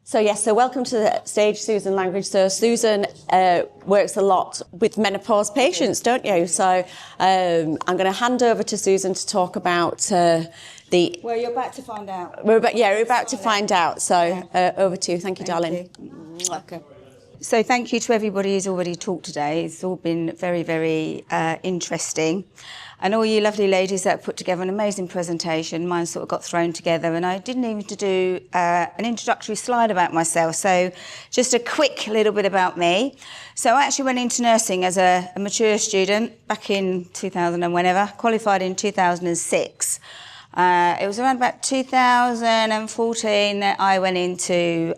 So yes, so welcome to the stage, Susan Langridge. So Susan works a lot with menopause patients, don't you? So I'm going to hand over to Susan to talk about the... Well, you're about to find out. We're about to find out. So over to you. Thank you, darling. Okay. So thank you to everybody who's already talked today. It's all been very, very interesting. And all you lovely ladies that put together an amazing presentation. Mine sort of got thrown together, and I didn't even do an introductory slide about myself. So just a quick little bit about me. So I actually went into nursing as a mature student back in 2000 and whenever, qualified in 2006. It was around about 2014 that I went into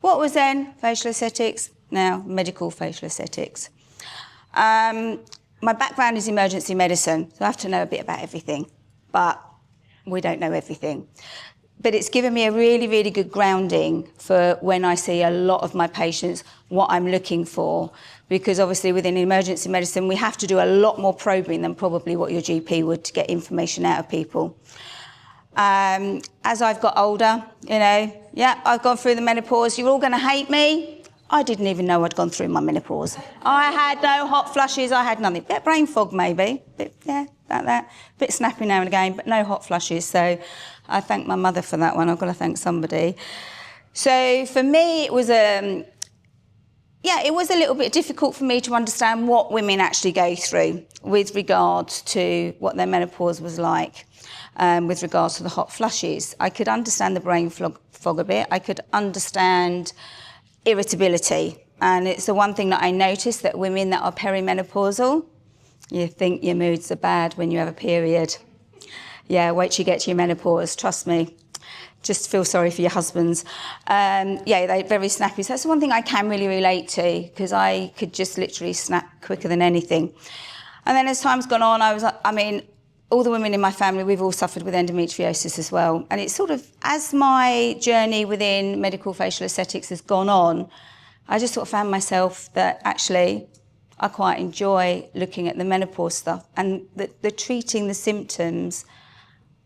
what was then facial aesthetics, now medical facial aesthetics. My background is emergency medicine, so I have to know a bit about everything, but we don't know everything. But it's given me a really, really good grounding for when I see a lot of my patients, what I'm looking for, because obviously within emergency medicine, we have to do a lot more probing than probably what your GP would to get information out of people. As I've got older, I've gone through the menopause. You're all going to hate me. I didn't even know I'd gone through my menopause. I had no hot flushes, I had nothing. Bit brain fog maybe, about that. Bit snappy now and again, but no hot flushes. So I thank my mother for that one. I've got to thank somebody. So for me, it was it was a little bit difficult for me to understand what women actually go through with regards to what their menopause was like, with regards to the hot flushes. I could understand the brain fog a bit. I could understand irritability, and it's the one thing that I noticed, that women that are perimenopausal, you think your moods are bad when you have a period. Yeah, wait till you get to your menopause, trust me. Just feel sorry for your husbands. They're very snappy. So that's the one thing I can really relate to, because I could just literally snap quicker than anything. And then as time's gone on, all the women in my family, we've all suffered with endometriosis as well. And it's sort of, as my journey within medical facial aesthetics has gone on, I just sort of found myself that actually I quite enjoy looking at the menopause stuff and the treating the symptoms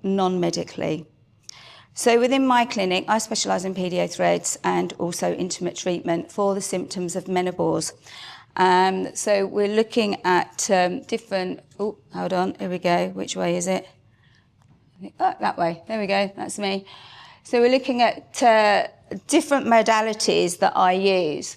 non-medically. So within my clinic, I specialise in PDO threads and also intimate treatment for the symptoms of menopause. So we're looking at different... Oh, hold on, here we go. Which way is it? Oh, that way. There we go. That's me. So we're looking at different modalities that I use.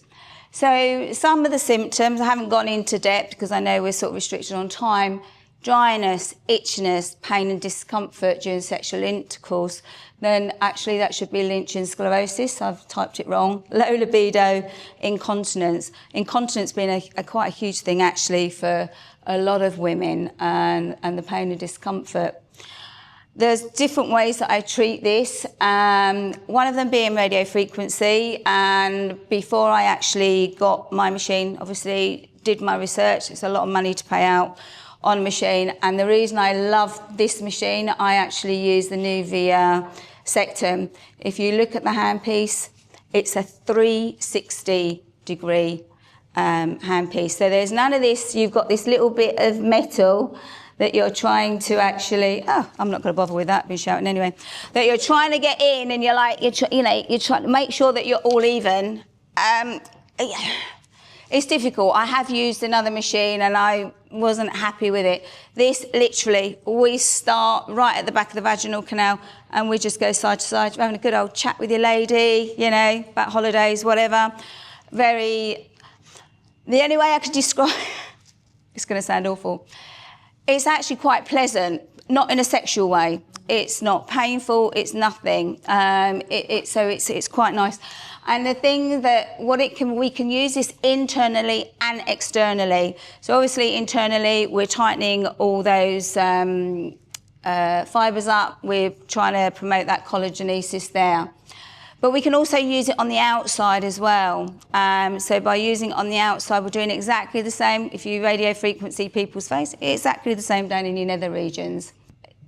So some of the symptoms, I haven't gone into depth because I know we're sort of restricted on time. Dryness, itchiness, pain and discomfort during sexual intercourse. Then actually that should be Lynchian sclerosis. I've typed it wrong. Low libido, incontinence. Incontinence being quite a huge thing actually for a lot of women, and the pain and discomfort. There's different ways that I treat this. One of them being radio frequency. And before I actually got my machine, obviously did my research. It's a lot of money to pay out on a machine, and the reason I love this machine, I actually use the Nuvia Sectum. If you look at the handpiece, it's a 360 degree handpiece. So there's none of this, you've got this little bit of metal that you're trying to actually, I'm not going to bother with that, been shouting anyway, that you're trying to get in, and you're like, you're trying to make sure that you're all even. It's difficult. I have used another machine and I wasn't happy with it. This literally, we start right at the back of the vaginal canal and we just go side to side. We're having a good old chat with your lady, about holidays, whatever. The only way I could describe, it's going to sound awful, it's actually quite pleasant, not in a sexual way. It's not painful, it's nothing. So it's quite nice. And the thing that we can use this internally and externally. So obviously internally, we're tightening all those fibres up. We're trying to promote that collagenesis there. But we can also use it on the outside as well. So by using it on the outside, we're doing exactly the same. If you radio frequency people's face, exactly the same down in your nether regions.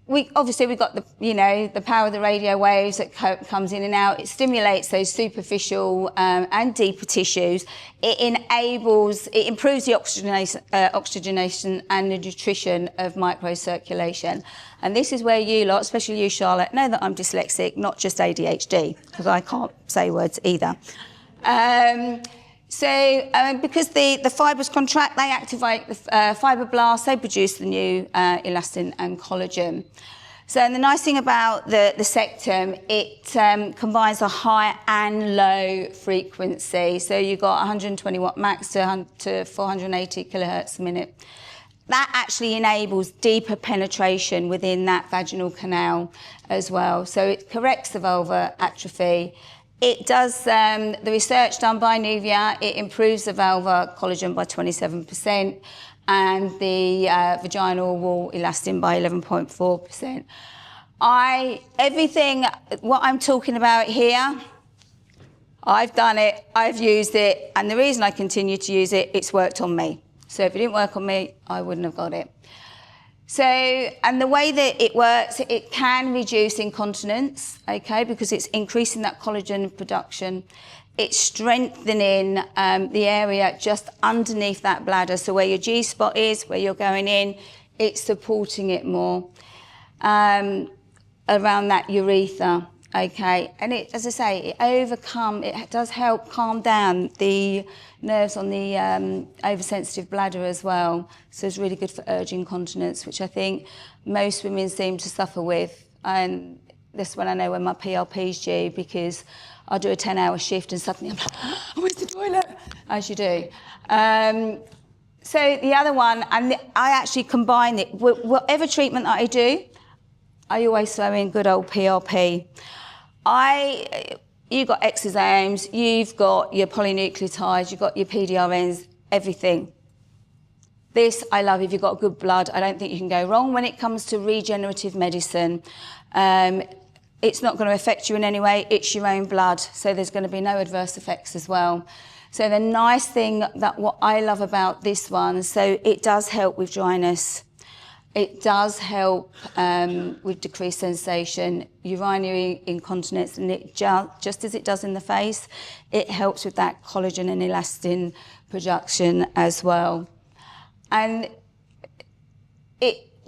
we've got the power of the radio waves that comes in and out. It stimulates those superficial and deeper tissues. It improves the oxygenation and the nutrition of microcirculation. And this is where you lot, especially you, Charlotte, know that I'm dyslexic, not just ADHD, because I can't say words either. Because the fibres contract, they activate the fibroblasts, they produce the new elastin and collagen. So and the nice thing about the Sectum, it combines a high and low frequency. So you've got 120 watt max to 480 kilohertz a minute. That actually enables deeper penetration within that vaginal canal as well. So it corrects the vulvar atrophy. It does, the research done by Nuvia, it improves the vulvar collagen by 27% and the vaginal wall elastin by 11.4%. What I'm talking about here, I've done it, I've used it, and the reason I continue to use it, it's worked on me. So if it didn't work on me, I wouldn't have got it. So, and the way that it works, it can reduce incontinence, okay, because it's increasing that collagen production. It's strengthening the area just underneath that bladder. So where your G-spot is, where you're going in, it's supporting it more around that urethra, okay. And it, as I say, it does help calm down the nerves on the oversensitive bladder as well. So it's really good for urge incontinence, which I think most women seem to suffer with. And this one I know when my PRP's due, because I'll do a 10-hour shift and suddenly I'm like, oh, where's the toilet? As you do. So the other one, and I actually combine it, whatever treatment that I do, I always throw in good old PRP. You've got exosomes, you've got your polynucleotides, you've got your PDRNs, everything. This I love. If you've got good blood, I don't think you can go wrong when it comes to regenerative medicine. It's not going to affect you in any way. It's your own blood, so there's going to be no adverse effects as well. So the nice thing that what I love about this one, so it does help with dryness. It does help with decreased sensation, urinary incontinence, and it just as it does in the face, it helps with that collagen and elastin production as well. And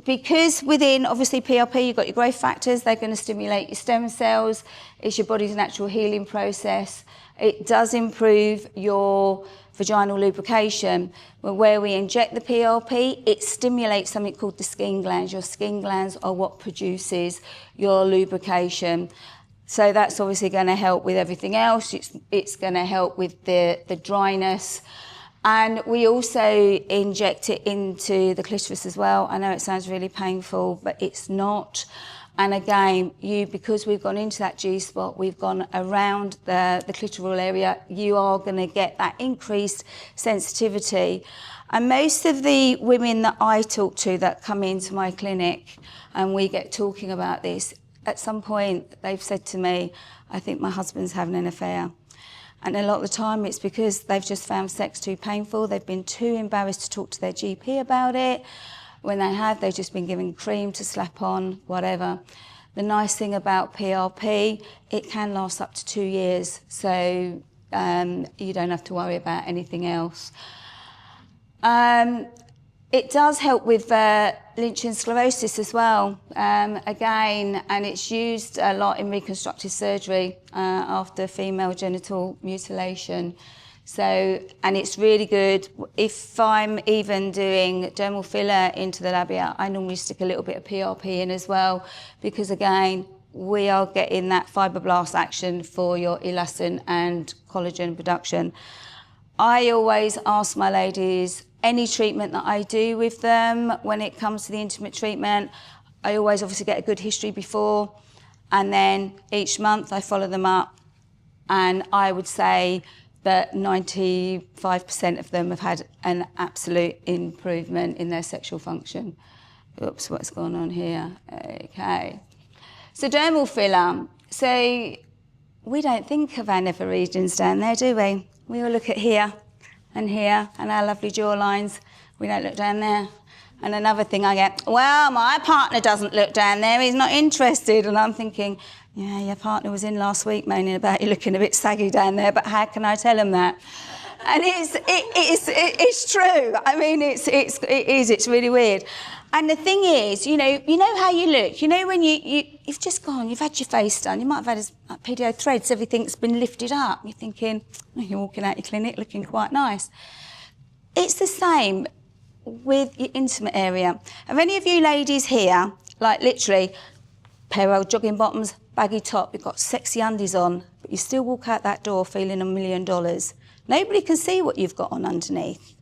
because within, obviously, PRP, you've got your growth factors, they're going to stimulate your stem cells. It's your body's natural healing process. It does improve your vaginal lubrication. Where we inject the PRP, it stimulates something called the skin glands. Your skin glands are what produces your lubrication. So that's obviously going to help with everything else. It's going to help with the dryness. And we also inject it into the clitoris as well. I know it sounds really painful, but it's not. And again, because we've gone into that G-spot, we've gone around the clitoral area, you are going to get that increased sensitivity. And most of the women that I talk to that come into my clinic and we get talking about this, at some point they've said to me, I think my husband's having an affair. And a lot of the time it's because they've just found sex too painful. They've been too embarrassed to talk to their GP about it. When they have, they've just been given cream to slap on, whatever. The nice thing about PRP, it can last up to 2 years. So you don't have to worry about anything else. It does help with Lynch sclerosis as well, again, and it's used a lot in reconstructive surgery after female genital mutilation. So, and it's really good. If I'm even doing dermal filler into the labia, I normally stick a little bit of PRP in as well, because again, we are getting that fibroblast action for your elastin and collagen production. I always ask my ladies, any treatment that I do with them, when it comes to the intimate treatment, I always obviously get a good history before, and then each month I follow them up, and I would say that 95% of them have had an absolute improvement in their sexual function. Oops, what's going on here? Okay. So dermal filler. So we don't think of our nether regions down there, do we? We all look at here and our lovely jawlines. We don't look down there. And another thing I get, well, my partner doesn't look down there, he's not interested. And I'm thinking, yeah, your partner was in last week moaning about you looking a bit saggy down there, but how can I tell him that? And it's true. I mean, it's really weird. And the thing is, you know how you look. You know when you've just gone, you've had your face done, you might have had pedio threads, everything's been lifted up. You're thinking, oh, you're walking out your clinic looking quite nice. It's the same with your intimate area. Have any of you ladies here, like literally, pair of jogging bottoms, baggy top, you've got sexy undies on, but you still walk out that door feeling $1 million. Nobody can see what you've got on underneath,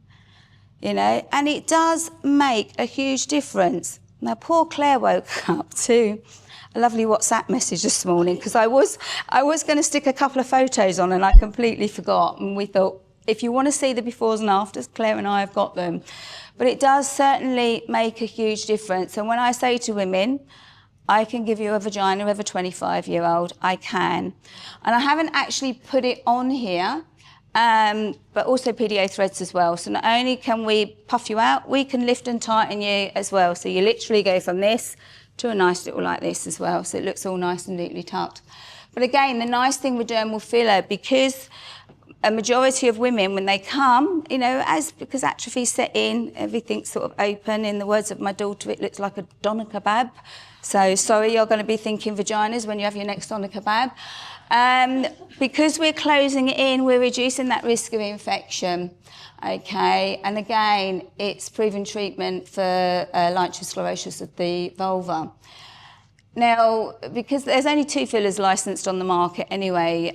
and it does make a huge difference. Now, poor Claire woke up to a lovely WhatsApp message this morning because I was going to stick a couple of photos on and I completely forgot. And we thought, if you want to see the befores and afters, Claire and I have got them. But it does certainly make a huge difference. And when I say to women, I can give you a vagina of a 25-year-old, I can. And I haven't actually put it on here, but also pedio threads as well. So not only can we puff you out, we can lift and tighten you as well. So you literally go from this to a nice little like this as well. So it looks all nice and neatly tucked. But again, the nice thing with dermal filler, because a majority of women, when they come, because atrophy set in, everything's sort of open. In the words of my daughter, it looks like a doner kebab. So sorry, you're going to be thinking vaginas when you have your next doner kebab. Because we're closing it in, we're reducing that risk of infection. Okay, and again, it's proven treatment for lichen sclerosis of the vulva. Now, because there's only 2 fillers licensed on the market anyway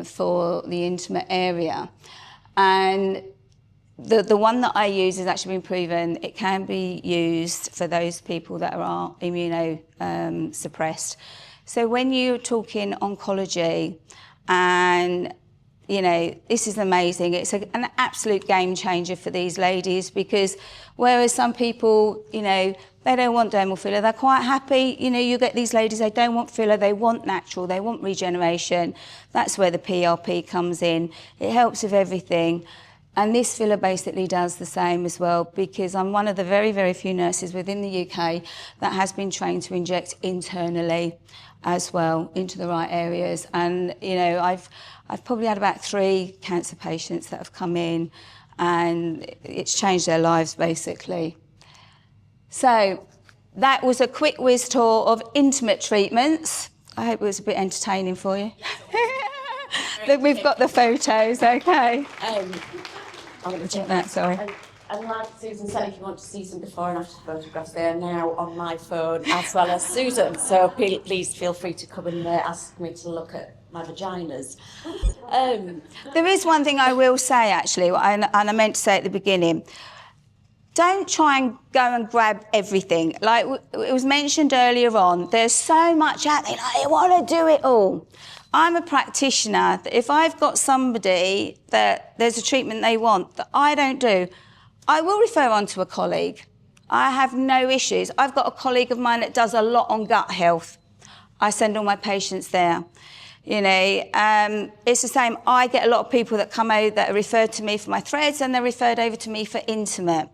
for the intimate area, and the one that I use has actually been proven it can be used for those people that are immunosuppressed. So when you're talking oncology, and this is amazing. It's an absolute game changer for these ladies, because whereas some people, they don't want dermal filler, they're quite happy. You get these ladies, they don't want filler, they want natural, they want regeneration. That's where the PRP comes in. It helps with everything. And this filler basically does the same as well, because I'm one of the very, very few nurses within the UK that has been trained to inject internally as well into the right areas. And, I've probably had about 3 cancer patients that have come in, and it's changed their lives basically. So that was a quick whiz tour of intimate treatments. I hope it was a bit entertaining for you. We've got the photos, okay. I'm going to check that, sorry. And like Susan said, if you want to see some before and after photographs, they are now on my phone as well as Susan. So please feel free to come and ask me to look at my vaginas. There is one thing I will say, actually, and I meant to say at the beginning. Don't try and go and grab everything. Like it was mentioned earlier on, there's so much out there, I want to do it all. I'm a practitioner. If I've got somebody that there's a treatment they want that I don't do, I will refer on to a colleague. I have no issues. I've got a colleague of mine that does a lot on gut health. I send all my patients there. It's the same. I get a lot of people that come out that are referred to me for my threads, and they're referred over to me for intimate.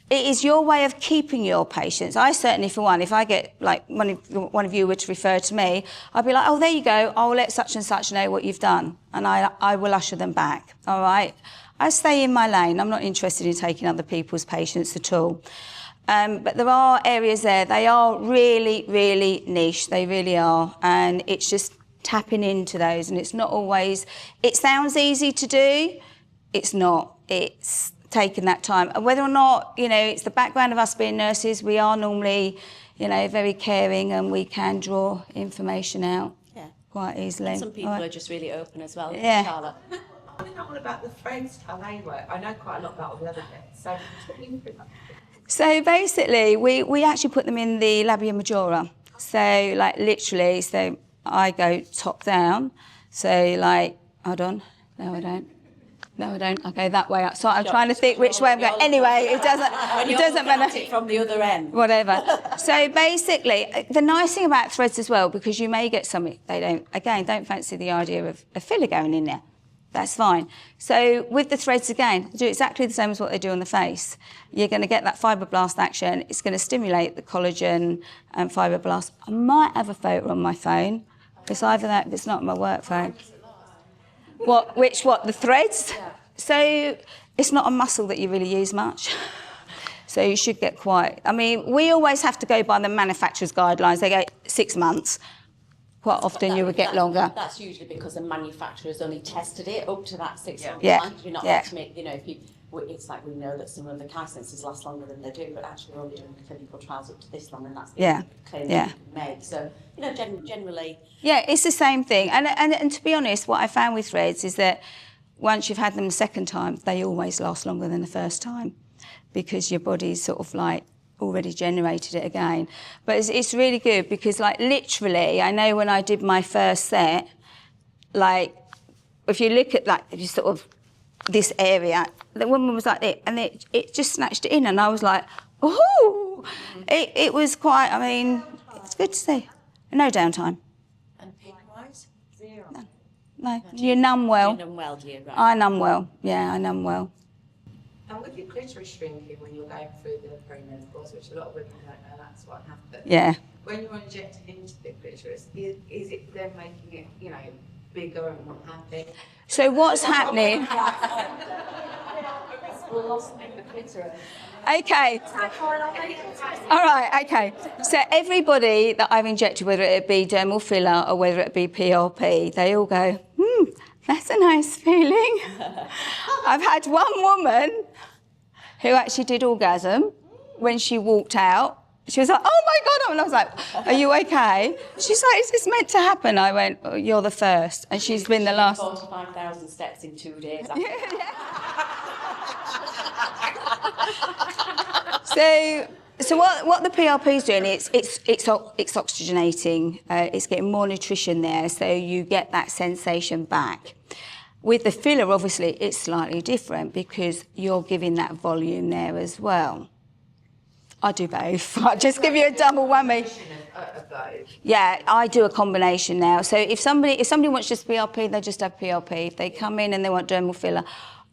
It is your way of keeping your patients. I certainly, for one, if I get, like, one of you were to refer to me, I'd be like, oh, there you go, I'll let such and such know what you've done, and I will usher them back, all right? I stay in my lane. I'm not interested in taking other people's patients at all. But there are areas there, they are really, really niche, they really are, and it's just tapping into those, and it's not always, it sounds easy to do, it's not, it's taking that time. And whether or not, it's the background of us being nurses, we are normally, very caring, and we can draw information out quite easily. And some people are just really open as well. Yeah. Charlotte. I don't know all about the threads, how they work. I know quite a lot about all the other bits. So talk me through that. So basically, we actually put them in the labia majora. So literally, so I go top down. So hold on, no I don't. No, I don't. I go that way up. So I'm trying to think which way I'm going. Anyway, it doesn't matter. It from the other end. Whatever. So basically, the nice thing about threads as well, because you may get something they don't fancy the idea of a filler going in there. That's fine. So with the threads again, they do exactly the same as what they do on the face. You're going to get that fibroblast action. It's going to stimulate the collagen and fibroblast. I might have a photo on my phone. It's either that, if it's not my work phone. What? The threads? Yeah. So it's not a muscle that you really use much. So you should get quite... I mean, we always have to go by the manufacturer's guidelines. They go 6 months. Quite often you would get longer. That's usually because the manufacturer's only tested it up to that 6 months. Yeah. You're not allowed to make, it's like we know that some of the licenses last longer than they do, but actually we're only doing clinical trials up to this long, and that's the claim that you can make. So, generally... Yeah, it's the same thing. And to be honest, what I found with threads is that once you've had them the second time, they always last longer than the first time because your body's sort of like already generated it again. But it's really good because, like, literally, I know when I did my first set, like, if you look at, like, sort of this area, the woman was like this, and it just snatched it in, and I was like, oh! It was quite, I mean, it's good to see. No downtime. And pain-wise? Zero. No, you numb well. You numb well, do you? Right. I numb well. Yeah, I numb well. And with your clitoris shrinking when you're going through the perimenopause, which a lot of women don't know that's what happens. Yeah. When you're injecting into the clitoris, is it then making it, bigger and more happy? So what's happening? Okay. All right, okay. So everybody that I've injected, whether it be dermal filler or whether it be PRP, they all go, that's a nice feeling. I've had one woman who actually did orgasm when she walked out. She was like, oh my God, and I was like, are you okay? She's like, is this meant to happen? I went, oh, you're the first. And she's been the last. 45,000 steps in 2 days. So what the PRP is doing, it's oxygenating. It's getting more nutrition there, so you get that sensation back. With the filler, obviously, it's slightly different because you're giving that volume there as well. I do both. I'll just give you a double whammy. Yeah, I do a combination now. So if somebody wants just PRP, they just have PRP. If they come in and they want dermal filler,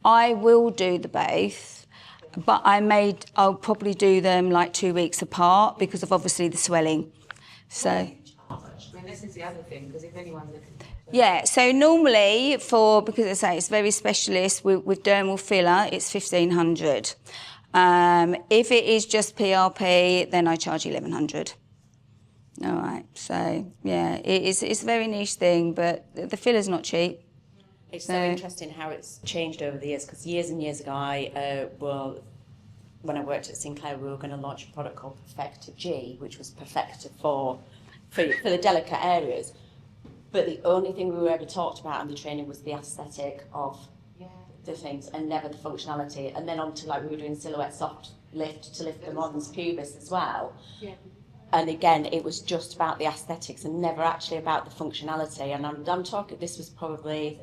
I will do the both. But I'll probably do them like 2 weeks apart because of obviously the swelling. So. I mean, this is the other thing, because if anyone's looking. Yeah, so normally because I say it's very specialist with dermal filler, it's 1,500. If it is just PRP, then I charge 1,100. All right, so yeah, it's a very niche thing, but the filler's not cheap. It's so interesting how it's changed over the years, because years and years ago, when I worked at Sinclair, we were going to launch a product called Perfecta G, which was perfected for the delicate areas. But the only thing we were ever talked about in the training was the aesthetic of the things and never the functionality. And then on to, like, we were doing silhouette soft lift to lift the mons pubis as well. Yeah. And again, it was just about the aesthetics and never actually about the functionality. And I'm talking, this was probably...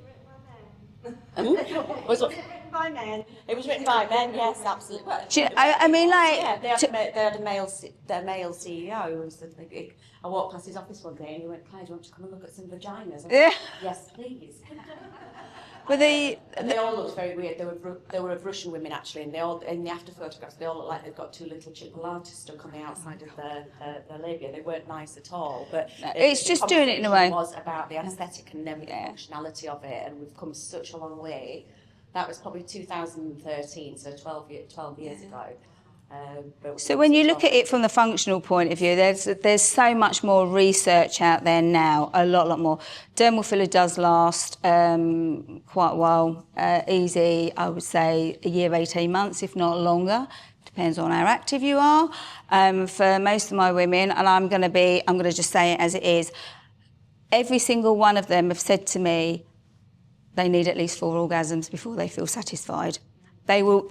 Was it written by men? It was written by men, yes, absolutely. I mean, like... Yeah, they had their male CEO who was I walked past his office one day and he went, Claire, do you want to come and look at some vaginas? Went, yeah. Yes, please. But they all looked very weird. They were of Russian women, actually, and they all, in the after photographs, they all look like they've got 2 little chipolatas stuck on the outside of their labia. They weren't nice at all. But it's just doing it in a way. It was about the aesthetic and never the functionality of it, and we've come such a long way. That was probably 2013, so 12 years ago. So when you look at it from the functional point of view, there's so much more research out there now, a lot more. Dermal filler does last quite a while, easy, I would say a year, 18 months, if not longer. Depends on how active you are. For most of my women, and I'm going to just say it as it is, every single one of them have said to me they need at least 4 orgasms before they feel satisfied. They will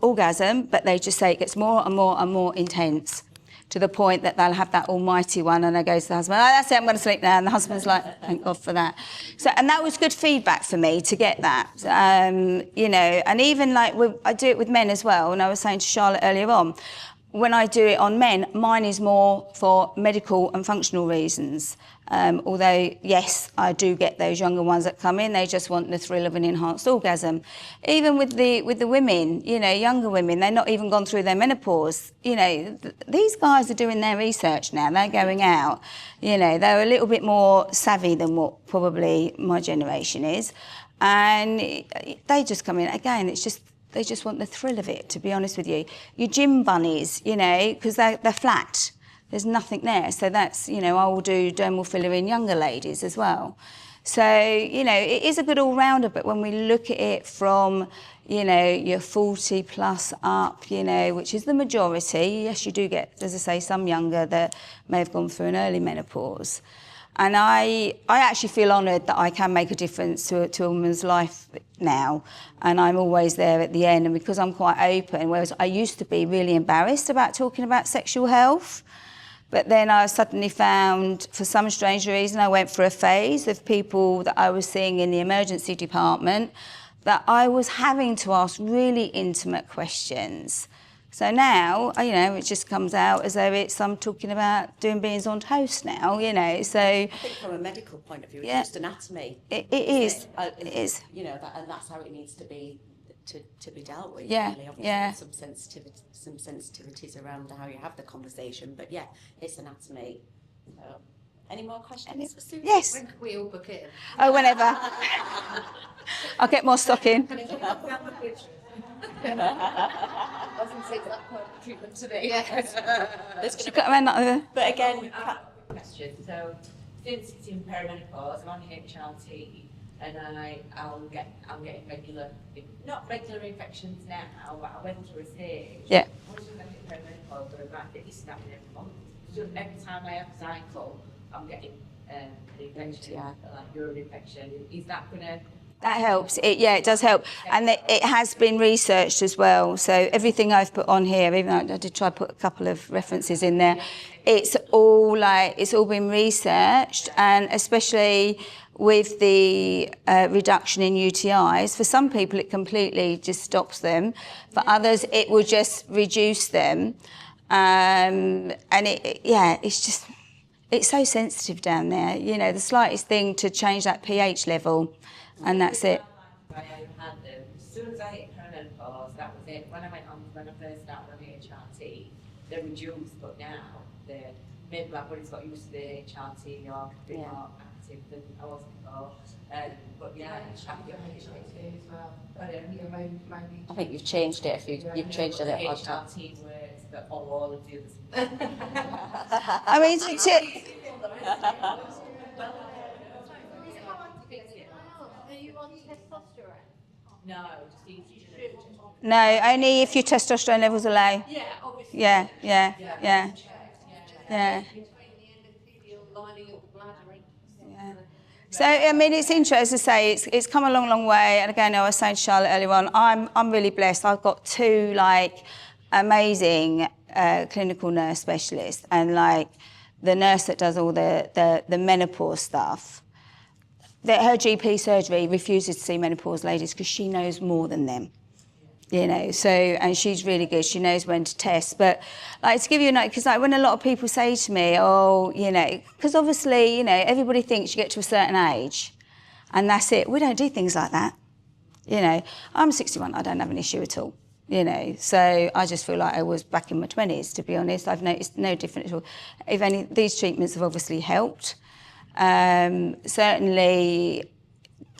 orgasm, but they just say it gets more and more and more intense to the point that they'll have that almighty one and they go to the husband, oh, that's it, I'm going to sleep now. And the husband's like, thank God for that. So, and that was good feedback for me to get that, and even like I do it with men as well. And I was saying to Charlotte earlier on, when I do it on men, mine is more for medical and functional reasons. Although, yes, I do get those younger ones that come in, they just want the thrill of an enhanced orgasm. Even with the women, you know, younger women, they're not even gone through their menopause. You know, these guys are doing their research now, they're going out. You know, they're a little bit more savvy than what probably my generation is. And they just come in, again, it's just, they just want the thrill of it, to be honest with you. Your gym bunnies, you know, because they're flat. There's nothing there. So that's, you know, I will do dermal filler in younger ladies as well. So, you know, it is a good all-rounder, but when we look at it from, you know, your 40 plus up, you know, which is the majority, yes, you do get, as I say, some younger that may have gone through an early menopause. And I actually feel honoured that I can make a difference to a woman's life now. And I'm always there at the end. And because I'm quite open, whereas I used to be really embarrassed about talking about sexual health, but then I suddenly found, for some strange reason, I went through a phase of people that I was seeing in the emergency department that I was having to ask really intimate questions. So now, you know, it just comes out as though I'm talking about doing beans on toast now, you know, so... I think from a medical point of view, it's just anatomy. It is. It is. You know, and that's how it needs to be dealt with. Yeah, really. Obviously, yeah. Some sensitivities around how you have the conversation, but yeah, it's anatomy. So, any more questions for Susan? Yes. When can we all book it? Oh, whenever. I'll get more stock in. Treatment today. Yes. She got around that over. But again, Question. So, since it's in perimenopause, I'm on HRT, and I'm getting not regular infections now, but I went through a stage. Yeah. Once you get perimenopause, but I get this happening every month. So every time I have a cycle, I'm getting an infection, like urine infection. Is that gonna? That helps. It does help. And it has been researched as well. So everything I've put on here, even though I did try to put a couple of references in there, it's all been researched, and especially with the reduction in UTIs. For some people, it completely just stops them. For others, it will just reduce them. And it's so sensitive down there. You know, the slightest thing to change that pH level, and that's it. As soon as I hit perimenopause, that was it. When I first started on the HRT, they're reduced, but now maybe my body's got used to the HRT, you're a bit more active than I was before. But yeah, I think you've changed it. You've changed it. HRT works, but all of the others. I mean, No, just easy. no, only if your testosterone levels are low. Yeah, obviously. Yeah. Yeah. So, I mean, it's interesting, as I say, it's come a long, long way. And again, I was saying to Charlotte earlier on, I'm really blessed. I've got two, amazing clinical nurse specialists, and, the nurse that does all the menopause stuff. Her GP surgery refuses to see menopause ladies because she knows more than them. You know, so, and she's really good. She knows when to test. But, to give you a note, because, when a lot of people say to me, oh, you know, because obviously, you know, everybody thinks you get to a certain age and that's it. We don't do things like that. You know, I'm 61, I don't have an issue at all. You know, so I just feel like I was back in my 20s, to be honest. I've noticed no different at all. If any, these treatments have obviously helped. Certainly,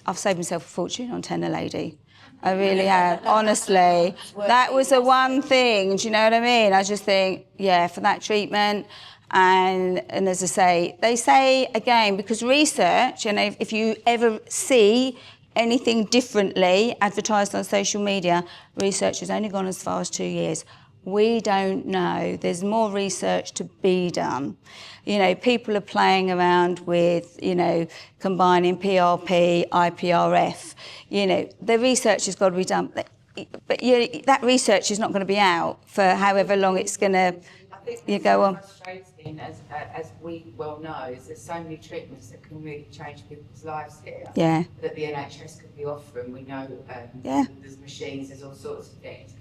I've saved myself a fortune on Tender Lady. I really have, honestly. That was the one thing, do you know what I mean? I just think, yeah, for that treatment, and as I say, they say, again, because research, and if you ever see anything differently advertised on social media, research has only gone as far as 2 years. We don't know. There's more research to be done. You know, people are playing around with, you know, combining PRP, IPRF. You know, the research has got to be done. But that research is not going to be out for however long it's going to go on. Frustrating, as we well know, is there's so many treatments that can really change people's lives here. Yeah. That the NHS could be offering. We know Yeah. there's machines, there's all sorts of things.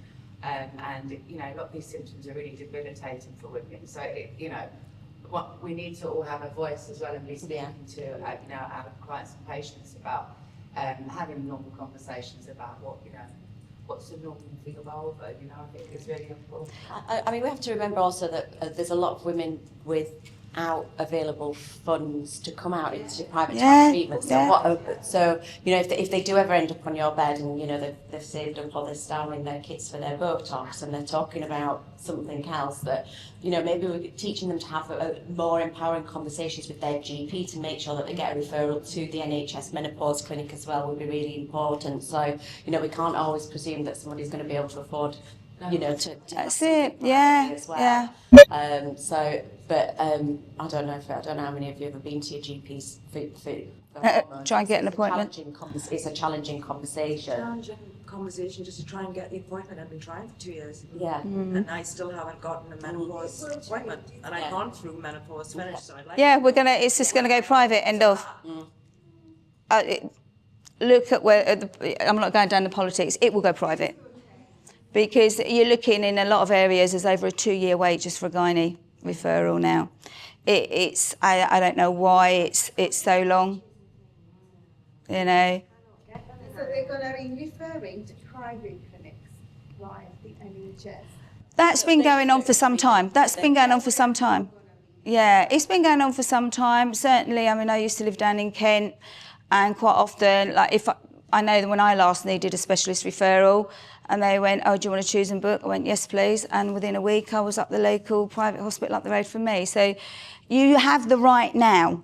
And, you know, a lot of these symptoms are really debilitating for women. So, you know, what we need to all have a voice as well and be speaking to, you know, our clients and patients about having normal conversations about what, you know, what's the normal thing of vulva, you know, I think it's really important. I mean, we have to remember also that there's a lot of women without available funds to come out into private treatment. So you know, if they do ever end up on your bed and, you know, they've saved up all this starving their kids for their Botox and they're talking about something else, that, you know, maybe we're teaching them to have more empowering conversations with their GP to make sure that they get a referral to the NHS menopause clinic as well would be really important. So, you know, we can't always presume that somebody's going to be able to afford, you know, to That's it. Yeah. as well. Yeah. I don't know how many of you have ever been to your GP's Try and get an appointment. It's a challenging conversation. Challenging conversation just to try and get the appointment. I've been trying for 2 years. Yeah. And I still haven't gotten a menopause appointment. And I've gone through menopause finish, so I'd like It's just going to go private, end of. Look at where, I'm not going down the politics, it will go private. Because you're looking in a lot of areas, there's over a 2-year wait just for a gynae referral now. I don't know why it's so long, you know. So they're going to be referring to private clinics via the NHS. That's been going on for some time. Yeah, it's been going on for some time. Certainly, I mean, I used to live down in Kent, and quite often, like I know that when I last needed a specialist referral, and they went, "Oh, do you want to choose and book?" I went, "Yes, please." And within a week, I was up the local private hospital up the road from me. So, you have the right now.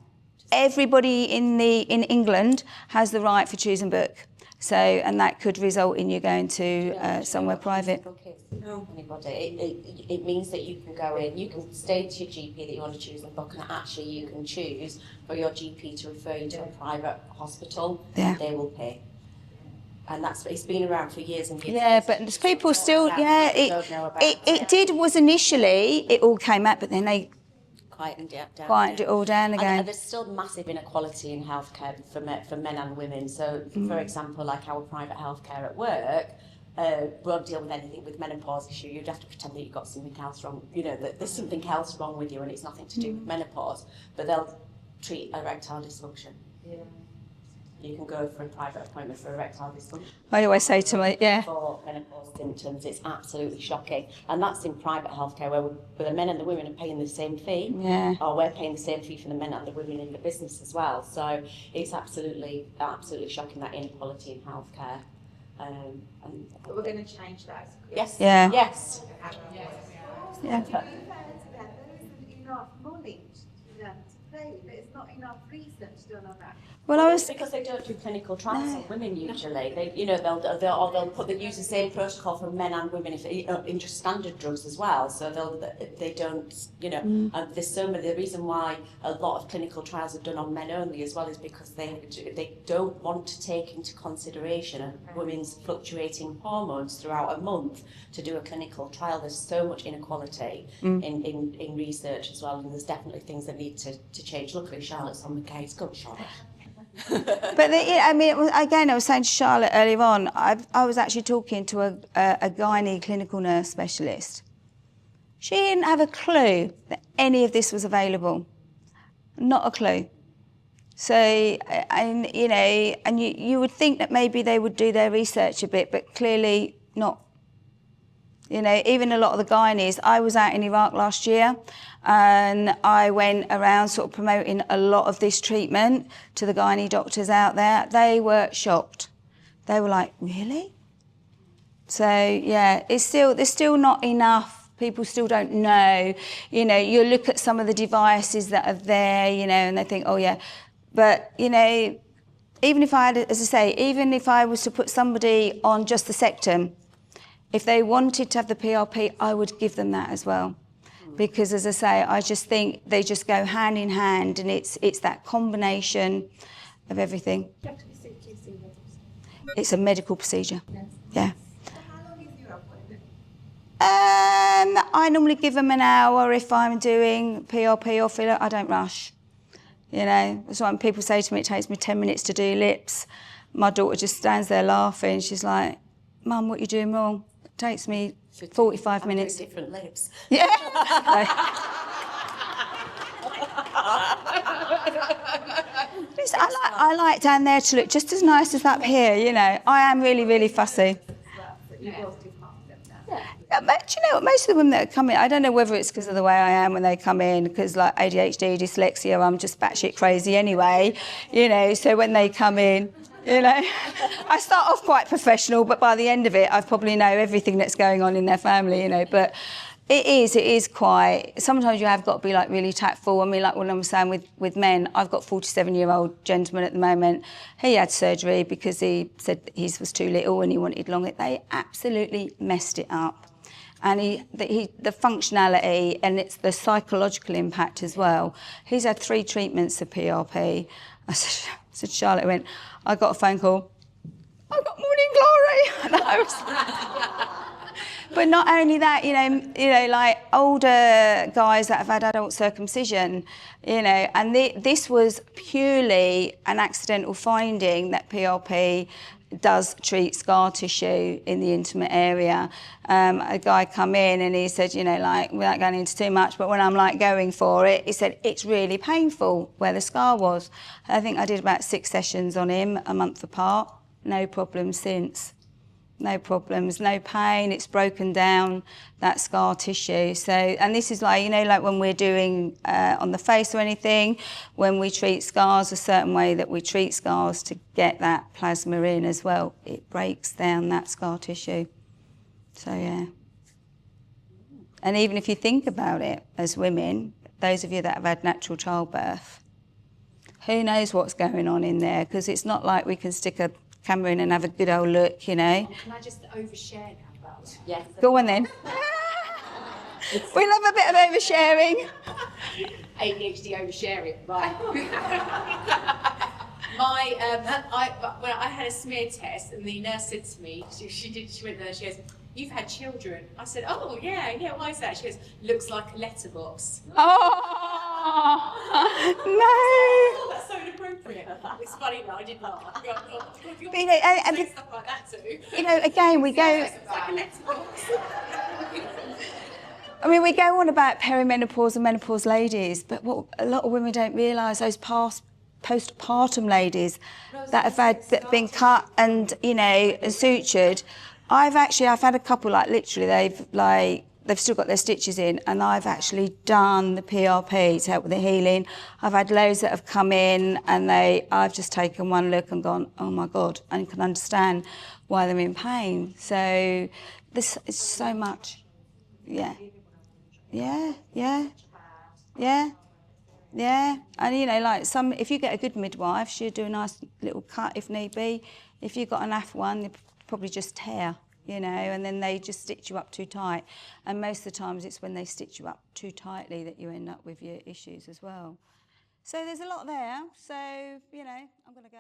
Everybody in England has the right for choose and book. So, and that could result in you going to somewhere private. No. Anybody. It means that you can go in, you can say to your GP that you want to choose and book, and actually you can choose for your GP to refer you to a private hospital. Yeah. They will pay. And it's been around for years and years. Yeah, but there's people still, it was initially, it all came out, but then they quietened it all down again. And there's still massive inequality in healthcare for men and women. So, for example, like our private healthcare at work, won't deal with anything with menopause issue. You'd have to pretend that you've got something else wrong, you know, that there's something else wrong with you and it's nothing to do with menopause, but they'll treat erectile dysfunction. Yeah. You can go for a private appointment for erectile dysfunction. I always say to my, For menopause symptoms, it's absolutely shocking. And that's in private healthcare where the men and the women are paying the same fee. Yeah. Or we're paying the same fee for the men and the women in the business as well. So it's absolutely shocking, that inequality in healthcare. But we're going to change that. Yes. Yeah. Yes. Yeah. To be fair to them, there isn't enough knowledge to them to play. There's not enough research done on that. Well, because they don't do clinical trials on women usually. They'll use the same protocol for men and women in just standard drugs as well. So they don't, you know. And there's the reason why a lot of clinical trials are done on men only as well is because they don't want to take into consideration a women's fluctuating hormones throughout a month to do a clinical trial. There's so much inequality in research as well, and there's definitely things that need to change. Luckily, Charlotte's on the case. Good, Charlotte. But I was saying to Charlotte earlier on, I was actually talking to a gynae clinical nurse specialist. She didn't have a clue that any of this was available. Not a clue. So, you would think that maybe they would do their research a bit, but clearly not. You know, even a lot of the gynaes, I was out in Iraq last year and I went around sort of promoting a lot of this treatment to the gynae doctors out there. They were shocked. They were like, really? So, yeah, there's still not enough. People still don't know. You know, you look at some of the devices that are there, you know, and they think, oh, yeah. But, you know, even if I was to put somebody on just the septum, if they wanted to have the PRP, I would give them that as well. Because, as I say, I just think they just go hand in hand, and it's that combination of everything. It's a medical procedure. Yeah. So how long is your appointment? I normally give them an hour if I'm doing PRP or filler. I don't rush. You know, that's why when people say to me it takes me 10 minutes to do lips, my daughter just stands there laughing. She's like, "Mum, what are you doing wrong?" takes me 45 minutes. Different lips. Yeah. I like down there to look just as nice as up here, you know. I am really, really fussy. Yeah, but you know what, most of the women that come in, I don't know whether it's because of the way I am when they come in, because like ADHD, dyslexia, I'm just batshit crazy anyway, you know, so when they come in, you know, I start off quite professional, but by the end of it, I probably know everything that's going on in their family, you know, but it is quite, sometimes you have got to be like really tactful. I mean, like what I'm saying with men, I've got a 47-year-old gentleman at the moment. He had surgery because he said his was too little and he wanted longer. They absolutely messed it up. And the functionality and it's the psychological impact as well. He's had 3 treatments of PRP. I said, Charlotte, I got a phone call. I got morning glory. And I was but not only that, you know, like older guys that have had adult circumcision, you know, and this was purely an accidental finding that PRP does treat scar tissue in the intimate area. A guy come in and he said, you know, like, without going into too much, but when I'm like going for it, he said, it's really painful where the scar was. I think I did about 6 sessions on him, a month apart. No problem since. No problems, no pain, it's broken down, that scar tissue. So, and this is like, you know, like when we're doing on the face or anything, when we treat scars a certain way that we treat scars to get that plasma in as well, it breaks down that scar tissue. So, yeah. And even if you think about it as women, those of you that have had natural childbirth, who knows what's going on in there? Because it's not like we can stick a camera in and have a good old look, you know. Oh, can I just overshare now about? Yes. Go on then. We love a bit of oversharing. ADHD oversharing, right. When I had a smear test and the nurse said to me, she went there, she goes, you've had children. I said, oh, yeah, why is that? She goes, looks like a letterbox. Oh, no. Oh, that's so inappropriate. It's funny though, I did laugh. But, you know, and stuff like that too. You know, again, we go... It's like a letterbox. I mean, we go on about perimenopause and menopause ladies, but what a lot of women don't realise, those postpartum ladies that have been cut and, you know, sutured. I've had a couple, like literally, they've still got their stitches in, and I've actually done the PRP to help with the healing. I've had loads that have come in, and I've just taken one look and gone, oh my God, and can understand why they're in pain. So this is so much, yeah. And you know, like if you get a good midwife, she'll do a nice little cut if need be. If you've got an AF one, they probably just tear, you know, and then they just stitch you up too tight. And most of the times it's when they stitch you up too tightly that you end up with your issues as well. So there's a lot there. So, you know, I'm going to go.